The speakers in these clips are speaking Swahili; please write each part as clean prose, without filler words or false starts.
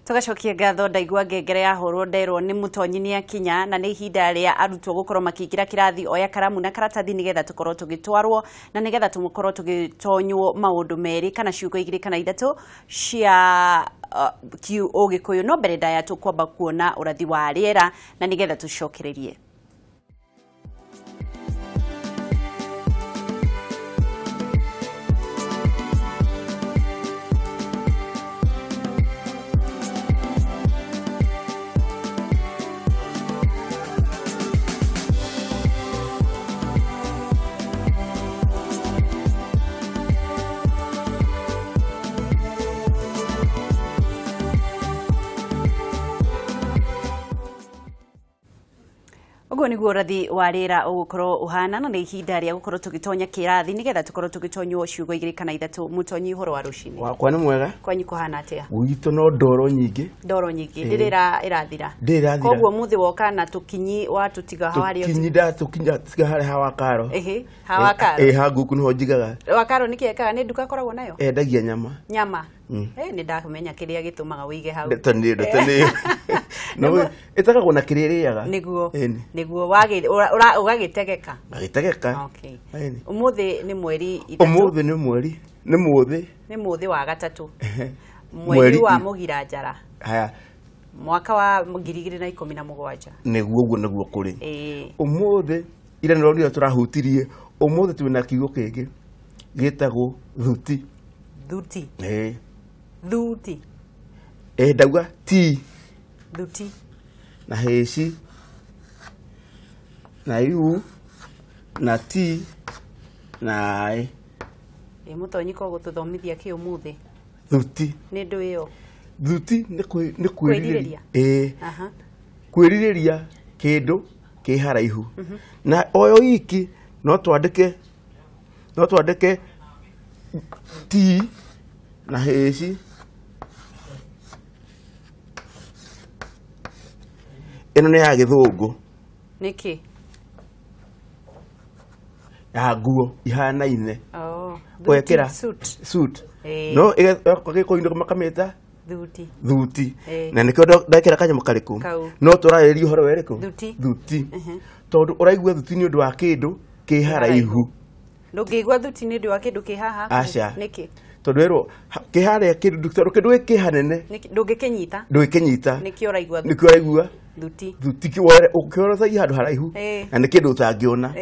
Tugacokia ngatho ndaigua ngengere ya horwo nderwo ni mutonyi ni akinya na ni ihinda ria arutwo gukorwo makigira kirathi oya karamu na karatathi nigetha tukorwo tugitwarwo na nigetha tumukorwo tugitonywo maundu meri kana ciugo igiri kana ithatu cia Ugikuyu no mbere ndaya tukwamba kuona urathi wa riera na nigetha tucokererie. Ugo niguo urathi wa riera ugukorwo uhana na ni ihinda ria gukorwo tugitonya kirathi nigetha tukorwo tugitonywo ciugo igiri kana ithatu. Mutonyi horo wa rucini wakwa ni mwega kwanyu kuhana atia gwitũ no ndoro nyingi ndirira irathira koguo muthi woka na tukinyi wa tutiga hawari tukinya tiga hare hawakaro hawakaro hanguku niho njigaga wakaro nikiekaga ni nduka koragwo nayo endagia nyama ni ndakumenya kiria gitumaga wige hau tani no etagwo na kiririaga niguo ugagitegeka okay umuthi ni mweri ni muthi wa gatatu mweri wa mugira njara haya mwaka wa 2017 niguo kuri umuthi ira ndio turahutirie umuthi twina kiugo kingi gitagwo thuti ndauga ti thuti na heci na yu na ti na ai mutonyi ko gututhomithia ki umuthi thuti ni ndu iyo thuti ni kwiriria kwiriria kindu ki haraihu na oyo iki no twandike ti na heci eno ne ya githungu niki ya nguo ihanaine wekera suit no igikoindo makameta thuti na nikio ndakira kanya mukariku no turareri uhoro wereko thuti tondu uraigua thuti ni undu wa kindu ki haraihu ndungigua thuti ni undu wa kindu ki haha niki tondu ero ki hare kindu ki hanene ndungikinyita nikio uraigua thuti kiwere ukiorothagia handu haraihu na ni kindu utangiona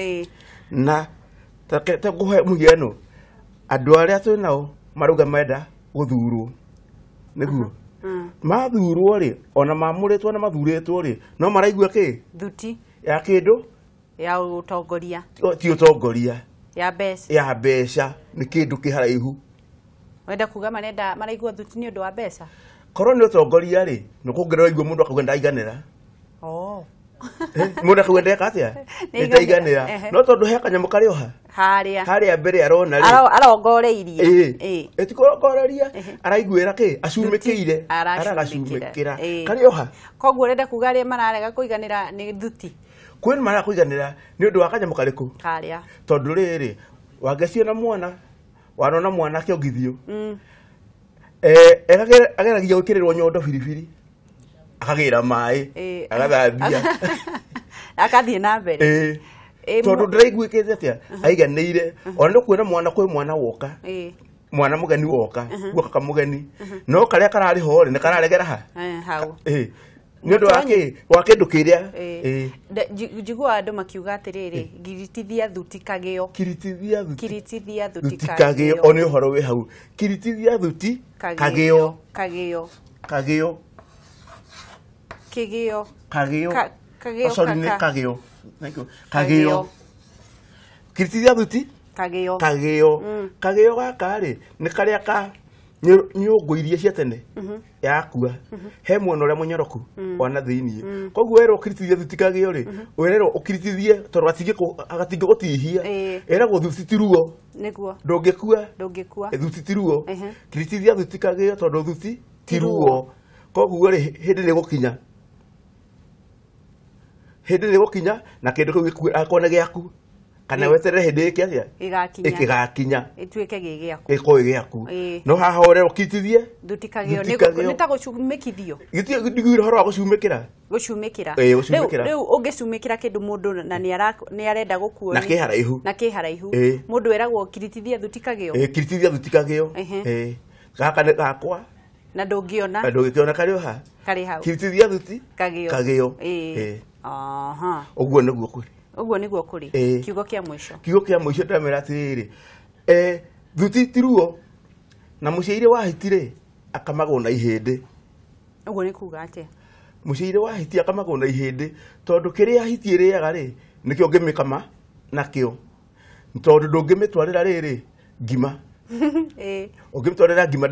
na ta guhe muhiano andu aria twinao maruga menda guthurwo niguo mathurwo ri ona mamuritwo na mathuritwo ri no maraigua ki thuti ya kindu ya utongoria ti utongoria ya mbeca ni kindu ki haraihu wenda kuga maraigua thuti ni undu wa mbeca korwo ni utongoria ri no kungerera igua mundu akauga ndaiganira mundu akauga atia ndaiganira no tondu he kanyamu karioha haria mbere arona ri arongoreirie etikorongoreria araiguira ki acumikiire aragacumikira karioha koguo renda kuga ri mararega kuiganira ni thuti kwin mara kuiganira ni undu wa kanyamu kariku haria tondu riri wangecio na mwana wanona mwana kiongithio ageragia gukirirwo nyondo biribiri akagira mai agathambia akathie na mbere tondu ndiraiguikite atia aiganire ona no kuona mwana kwi mwana woka mwana mugeni woka guoka kamugeni no karia karari hore ne kararegera hau ni undu wa kindu kiria njigua andu makiuga atiriri giritithia thuti kagio oni uhoro wi hau kiritithia thuti kagio kiritithia thuti kagio gaka ri ni karia ka nyungu iria cia tene yakua he mwana uria munyoroku ona thiini koguo wero kiritithia thuti kagio ri werero ukiritithie tondu agatinge gutihia eragwo thuti tiruo ndungikua thuti tiruo kiritithia thuti kagio tondu thuti tiruo koguo ri hindi ni gukinya na kindu kiu akone giaku kana weterere hindi ikia ikigakinya ituike gigiaku iko giaku no haha orero kitithie dutikagio ni ta gucumikithio gitio horo wa gucumikira riu ungicumikira kindu mundu na ni arenda gukuo na kiharaihu mundu eragwo kiritithia dutikagio kiritithia dutikagio gaka ni gakwa na ndungiona kari ha kari hau kiritithia duti kagio aha uguo niguo kuri kiugo kia mwisho ndamera atiriri thuti tiruo na muciire wahitire akamagwo na ihindi uguo ni kuga atia muciire wahiti akamagwo na ihindi tondu kiria ahitie riaga ri nikio ngimikama nakio tondu ndungimitwarira riri ngima ungimitwarira ngima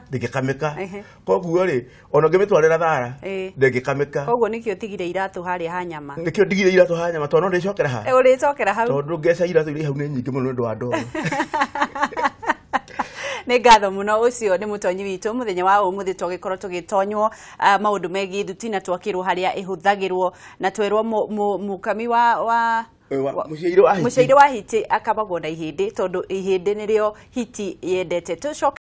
ndingikamika koguo ri ona ungimitwarira thara ndingikamika koguo nikio tigire iratu haria hanyama tondu ndicokera ha uricokera hau tondu ngeca iratu iri hau ni nyingi muno ndu wa ndoro nä ngatho må no å cio nä må tonyi witå må thenya wa å må thä twagikorwo tugitonywo maå ndå megiä thuti na twakä rwo harä a ä hå thagä rwo na twerwo må kami wa muciire wa hiti akamagwo na ihindi tondu ihindi nä rä o hiti yendete